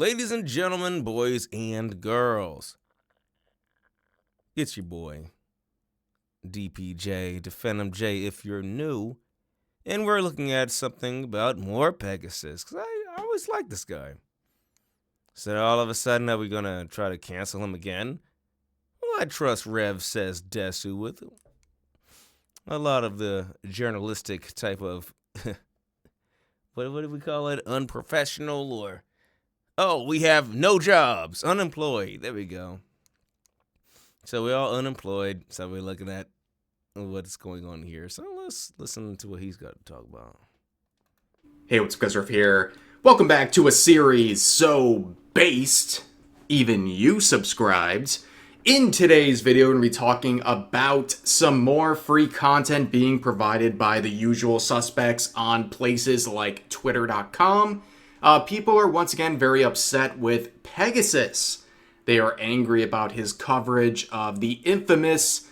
Ladies and gentlemen, boys and girls, it's your boy, DPJ, DaPhantomJay if you're new, and we're looking at something about more Pegasus, because I always liked this guy. So all of a sudden, are we going to try to cancel him again? Well, I trust Rev says Desu with a lot of the journalistic type of, what do we call it, unprofessional or... Oh, we have no jobs, unemployed. There we go. So we're all unemployed, so we're looking at what's going on here. So let's listen to what he's got to talk about. Hey, what's up, guys? Rev here. Welcome back to a series so based, even you subscribed. In today's video, we're going to be talking about some more free content being provided by the usual suspects on places like Twitter.com. People are once again very upset with Pegasus. They are angry about his coverage of the infamous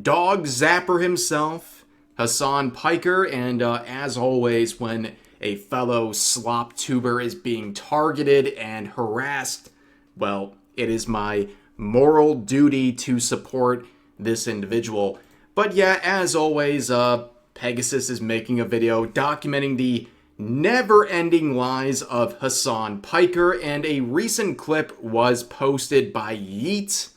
dog zapper himself, Hassan Piker, and as always, when a fellow slop tuber is being targeted and harassed, well, it is my moral duty to support this individual. But yeah, as always, Pegasus is making a video documenting the never-ending lies of Hassan Piker, and a recent clip was posted by Yeet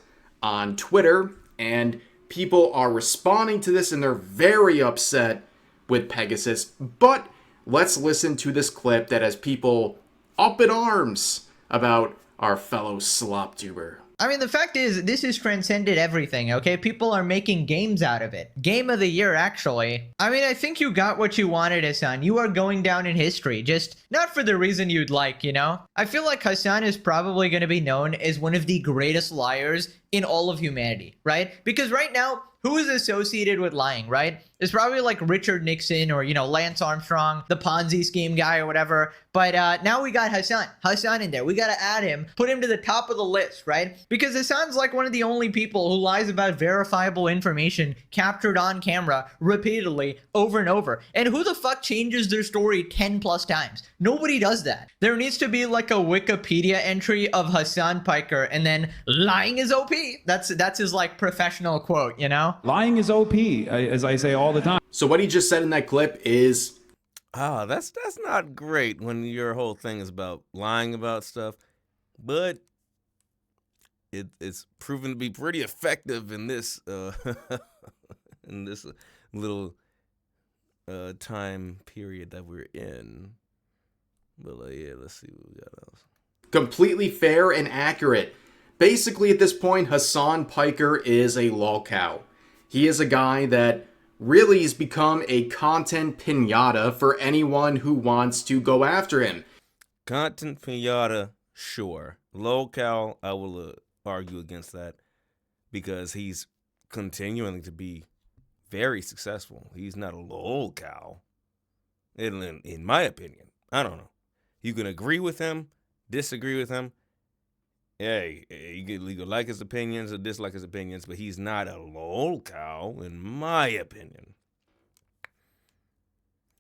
on Twitter, and people are responding to this and they're very upset with Pegasus. But let's listen to this clip that has people up in arms about our fellow slop tuber. I mean, the fact is, this has transcended everything, okay? People are making games out of it. Game of the year, actually. I mean, I think you got what you wanted, Hassan. You are going down in history, just not for the reason you'd like, you know? I feel like Hassan is probably going to be known as one of the greatest liars in all of humanity, right? Because right now, who is associated with lying, right? It's probably like Richard Nixon or, you know, Lance Armstrong, the Ponzi scheme guy or whatever. But now we got Hassan in there. We got to add him, put him to the top of the list, right? Because Hassan's like one of the only people who lies about verifiable information captured on camera repeatedly over and over. And who the fuck changes their story 10 plus times? Nobody does that. There needs to be like a Wikipedia entry of Hassan Piker and then lying is OP. That's his like professional quote, you know? Lying is OP, as I say all the time. So what he just said in that clip is... That's not great when your whole thing is about lying about stuff, but it's proven to be pretty effective in this in this little time period that we're in. But yeah, let's see what we got else. Completely fair and accurate. Basically, at this point, Hassan Piker is a lolcow. He is a guy that really has become a content pinata for anyone who wants to go after him. Content pinata, sure. Lolcow, I will argue against that because he's continuing to be very successful. He's not a lolcow, in my opinion. I don't know. You can agree with him, disagree with him. Hey, you can like his opinions or dislike his opinions, but he's not a lolcow, in my opinion.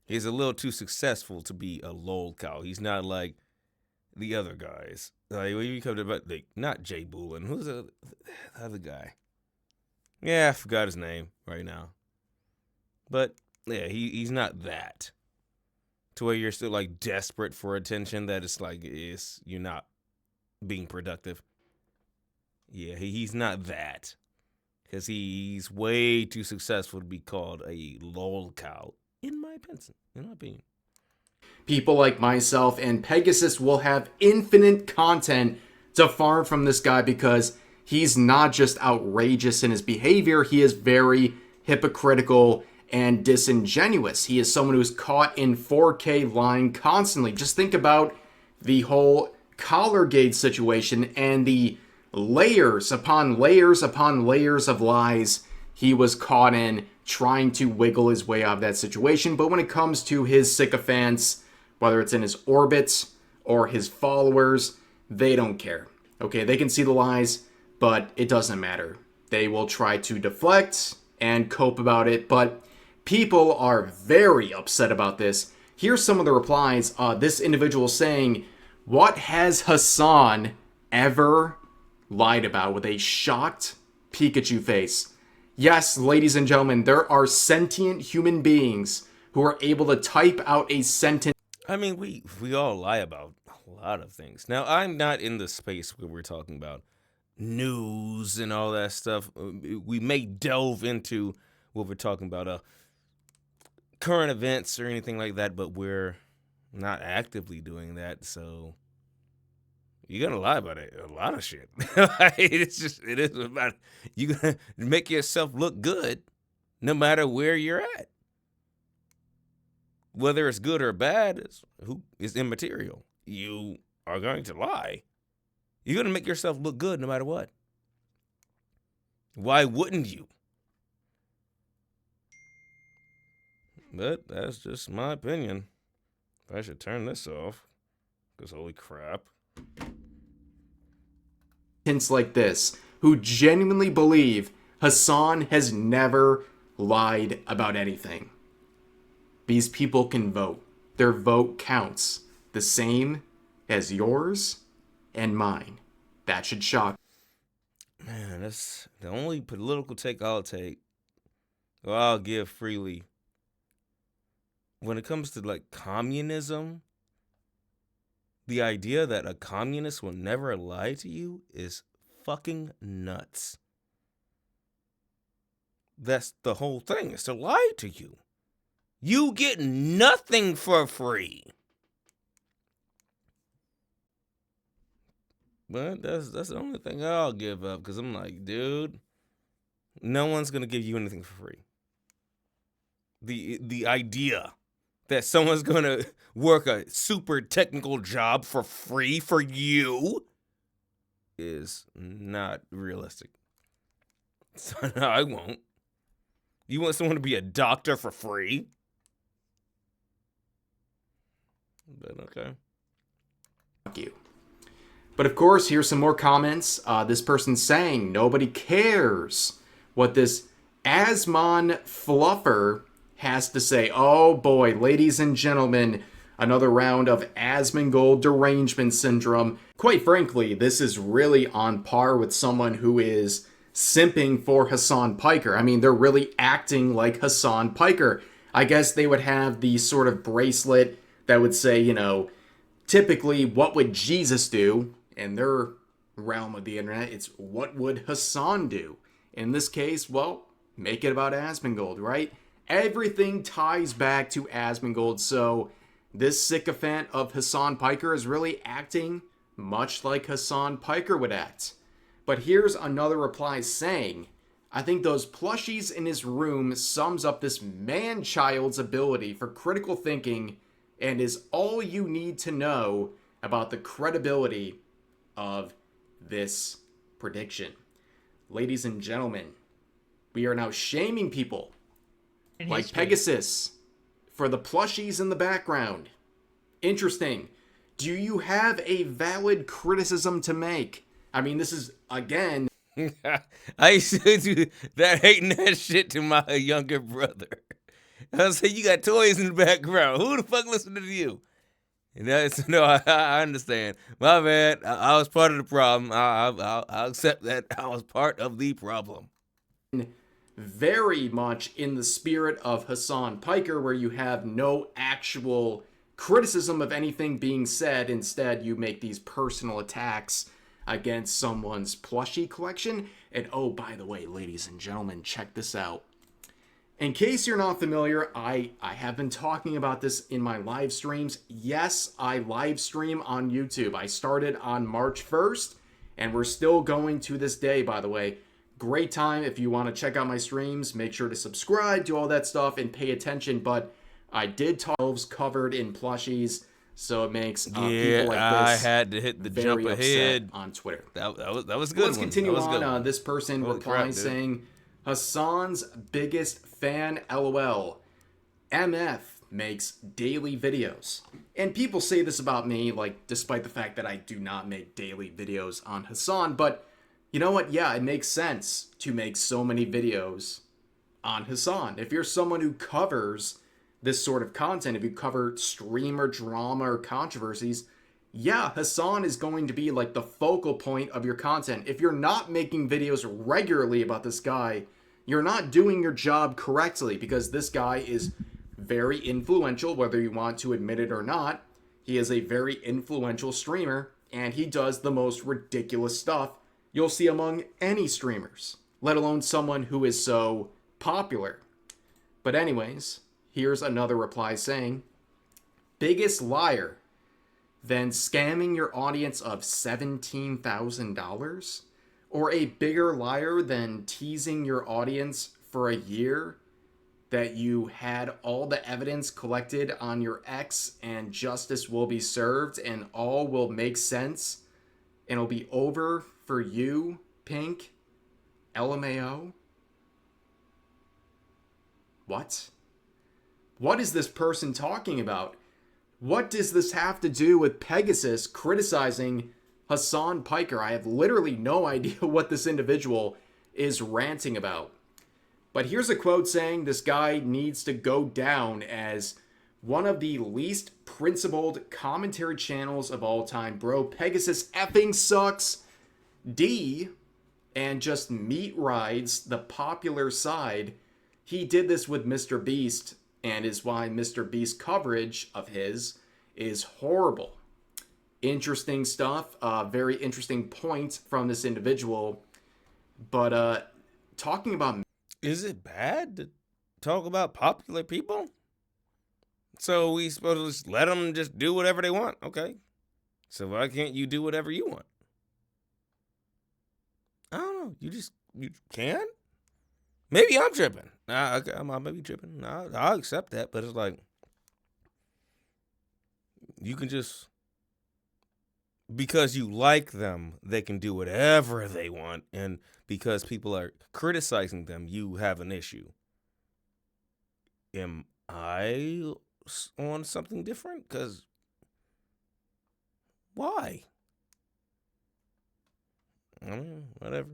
He's a little too successful to be a lolcow. He's not like the other guys. Like when you come to like, not Jay Boolin. Who's the other guy? Yeah, I forgot his name right now. But yeah, he's not that. To where you're still like desperate for attention. That it's like you're not being productive. Yeah, he's not that. Because he's way too successful to be called a lolcow, in my opinion. People like myself and Pegasus will have infinite content to farm from this guy because he's not just outrageous in his behavior, he is very hypocritical and disingenuous. He is someone who's caught in 4K lying constantly. Just think about the whole Collargate situation and the layers upon layers upon layers of lies he was caught in trying to wiggle his way out of that situation. But when it comes to his sycophants, whether it's in his orbits or his followers, they don't care. Okay, they can see the lies, but it doesn't matter. They will try to deflect and cope about it, but people are very upset about this. Here's some of the replies. This individual saying, What has Hassan ever lied about with a shocked Pikachu face? Yes, ladies and gentlemen, there are sentient human beings who are able to type out a sentence. I mean, we all lie about a lot of things. Now, I'm not in the space where we're talking about news and all that stuff. We may delve into what we're talking about, current events or anything like that, but we're not actively doing that, so you're gonna lie about a lot of shit. It is about you gonna make yourself look good no matter where you're at. Whether it's good or bad is immaterial. You are going to lie. You're going to make yourself look good no matter what. Why wouldn't you? But that's just my opinion. I should turn this off. Because holy crap. Like this, who genuinely believe Hassan has never lied about anything. These people can vote. Their vote counts. The same as yours and mine. That should shock. Man, that's the only political take I'll take. Or I'll give freely. When it comes to like communism, the idea that a communist will never lie to you is fucking nuts. That's the whole thing, is to lie to you. You get nothing for free. But that's the only thing I'll give up, because I'm like, dude, no one's going to give you anything for free. The idea that someone's going to work a super technical job for free for you is not realistic. So no, I won't. You want someone to be a doctor for free? But okay. Fuck you. But of course, here's some more comments. This person's saying nobody cares what this Asmon Fluffer has to say. Oh boy, ladies and gentlemen, another round of Asmongold derangement syndrome. Quite frankly, this is really on par with someone who is simping for Hassan Piker. I mean, they're really acting like Hassan Piker. I guess they would have the sort of bracelet that would say, you know, typically, what would Jesus do? In their realm of the internet, it's what would Hassan do? In this case, well, make it about Asmongold, right? Everything ties back to Asmongold, so this sycophant of Hassan Piker is really acting much like Hassan Piker would act. But here's another reply saying, I think those plushies in his room sums up this man-child's ability for critical thinking and is all you need to know about the credibility of this prediction. Ladies and gentlemen, we are now shaming people like Pegasus for the plushies in the background. Interesting. Do you have a valid criticism to make? I mean, this is, again... I used to do that, hating that shit to my younger brother. I was saying, you got toys in the background. Who the fuck listening to you? And that's, no, I understand. My bad. I was part of the problem. I'll accept that I was part of the problem. Very much in the spirit of Hassan Piker, where you have no actual criticism of anything being said. Instead, you make these personal attacks against someone's plushie collection. And oh, by the way, ladies and gentlemen, check this out. In case you're not familiar, I have been talking about this in my live streams. Yes, I live stream on YouTube. I started on March 1st, and we're still going to this day, by the way. Great time if you want to check out my streams. Make sure to subscribe, do all that stuff, and pay attention. But I did talk covered in plushies, so it makes people like this I had to hit the jump ahead on Twitter. That was good. Let's continue on. This person Holy replies crap, saying, Hassan's biggest fan, LOL. MF makes daily videos. And people say this about me, like, despite the fact that I do not make daily videos on Hassan, but you know what? Yeah, it makes sense to make so many videos on Hassan. If you're someone who covers this sort of content, if you cover streamer drama or controversies, yeah, Hassan is going to be like the focal point of your content. If you're not making videos regularly about this guy, you're not doing your job correctly, because this guy is very influential, whether you want to admit it or not. He is a very influential streamer, and he does the most ridiculous stuff you'll see among any streamers, let alone someone who is so popular. But anyways, here's another reply saying, biggest liar, then scamming your audience of $17,000? Or a bigger liar than teasing your audience for a year that you had all the evidence collected on your ex and justice will be served and all will make sense and it'll be over for you, Pink? LMAO? What? What is this person talking about? What does this have to do with Pegasus criticizing Hassan Piker? I have literally no idea what this individual is ranting about. But here's a quote saying this guy needs to go down as one of the least principled commentary channels of all time. Bro, Pegasus effing sucks. D, and just meat rides the popular side. He did this with Mr. Beast, and is why Mr. Beast's coverage of his is horrible. Interesting stuff. Very interesting points from this individual. But talking about... Is it bad to talk about popular people? So we supposed to just let them just do whatever they want? Okay. So why can't you do whatever you want? I don't know. You can? Maybe I'm tripping. Okay, I may be tripping. I'll accept that, but it's like, you can just, because you like them, they can do whatever they want, and because people are criticizing them, you have an issue. Am I on something different? Because why? I mean, whatever.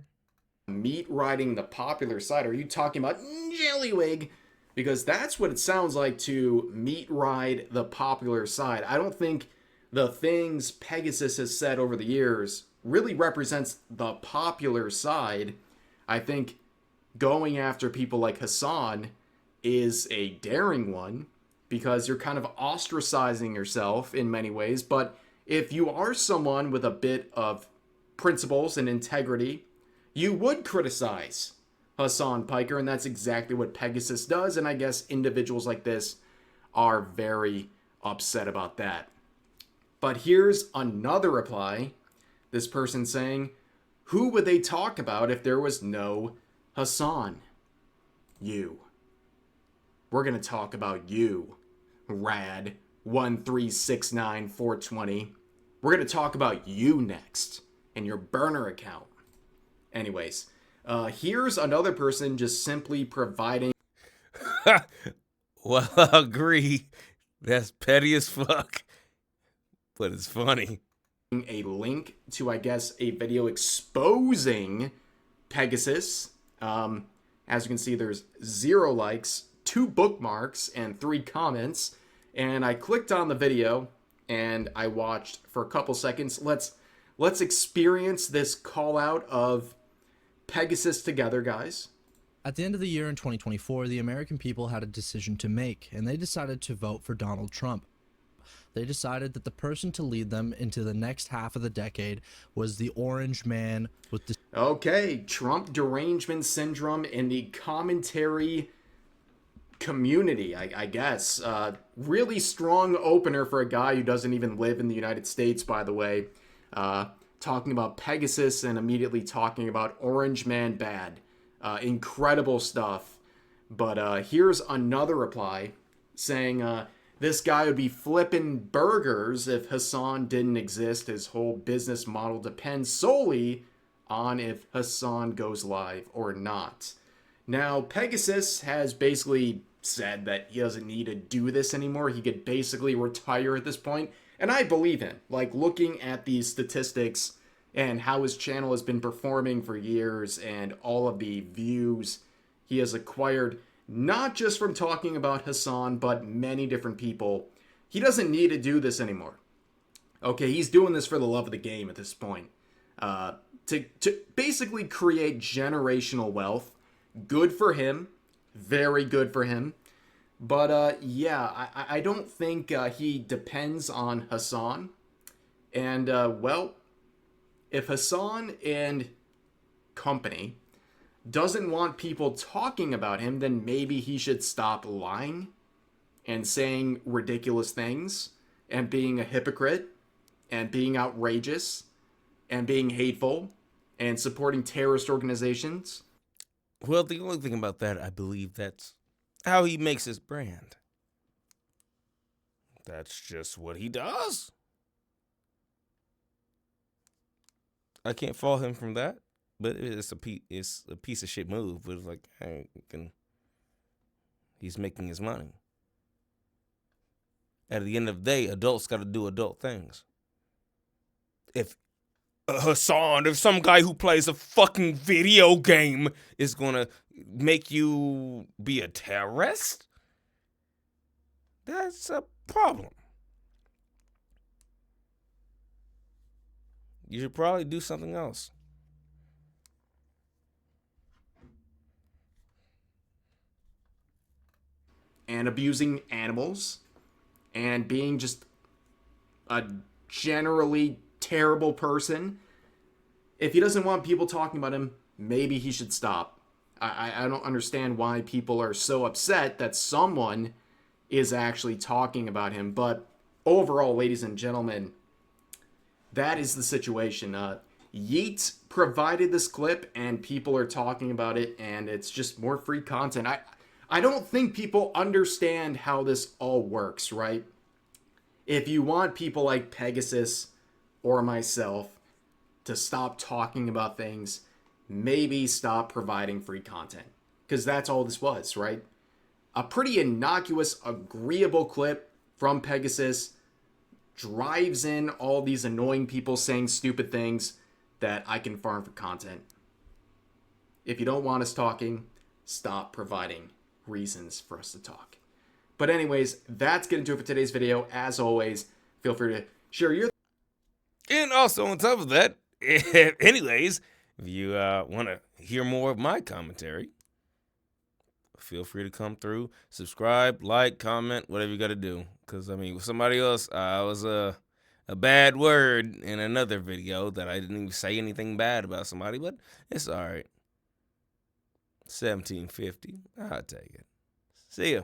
Meat riding the popular side. Are you talking about Jellywig? Because that's what it sounds like to meat ride the popular side. I don't think the things Pegasus has said over the years really represents the popular side. I think going after people like Hassan is a daring one, because you're kind of ostracizing yourself in many ways. But if you are someone with a bit of principles and integrity, you would criticize Hassan Piker, and that's exactly what Pegasus does, and I guess individuals like this are very upset about that. But here's another reply. This person saying, who would they talk about if there was no Hassan? You. We're going to talk about you, Rad1369420. We're going to talk about you next, and your burner account. Anyways, here's another person just simply providing... Well, I agree. That's petty as fuck. But it's funny. A link to, I guess, a video exposing Pegasus. As you can see, there's 0 likes, 2 bookmarks, and 3 comments. And I clicked on the video, and I watched for a couple seconds. Let's experience this call out of Pegasus together, guys. At the end of the year in 2024, the American people had a decision to make, and they decided to vote for Donald Trump. They decided that the person to lead them into the next half of the decade was the orange man with the... Okay, Trump derangement syndrome in the commentary community, I guess. Really strong opener for a guy who doesn't even live in the United States, by the way. Talking about Pegasus and immediately talking about Orange Man bad. Incredible stuff. But here's another reply saying this guy would be flipping burgers if Hassan didn't exist. His whole business model depends solely on if Hassan goes live or not. Now, Pegasus has basically said that he doesn't need to do this anymore. He could basically retire at this point. And I believe him. Like, looking at these statistics and how his channel has been performing for years and all of the views he has acquired, not just from talking about Hassan, but many different people, he doesn't need to do this anymore. Okay, he's doing this for the love of the game at this point. To basically create generational wealth. Good for him. Very good for him. But yeah, I don't think he depends on Hassan. And well, if Hassan and company doesn't want people talking about him, then maybe he should stop lying and saying ridiculous things and being a hypocrite and being outrageous and being hateful and supporting terrorist organizations. Well, the only thing about that, I believe that's how he makes his brand. That's just what he does. I can't fault him from that, but it's a piece of shit move. But it's like, he's making his money. At the end of the day, adults got to do adult things. If Hassan, if some guy who plays a fucking video game is gonna make you be a terrorist, that's a problem. You should probably do something else. And abusing animals and being just a generally terrible person. If he doesn't want people talking about him, maybe he should stop. I don't understand why people are so upset that someone is actually talking about him. But overall, ladies and gentlemen, that is the situation. Yeet provided this clip and people are talking about it, and it's just more free content. I don't think people understand how this all works, right? If you want people like Pegasus or myself to stop talking about things, maybe stop providing free content. Because that's all this was, right? A pretty innocuous, agreeable clip from Pegasus drives in all these annoying people saying stupid things that I can farm for content. If you don't want us talking, stop providing reasons for us to talk. But anyways, that's going to do it for today's video. As always, feel free to share your... And also on top of that, anyways, if you want to hear more of my commentary, feel free to come through, subscribe, like, comment, whatever you got to do. Because, I mean, with somebody else, I was a bad word in another video that I didn't even say anything bad about somebody, but it's all right. 1750, I'll take it. See ya.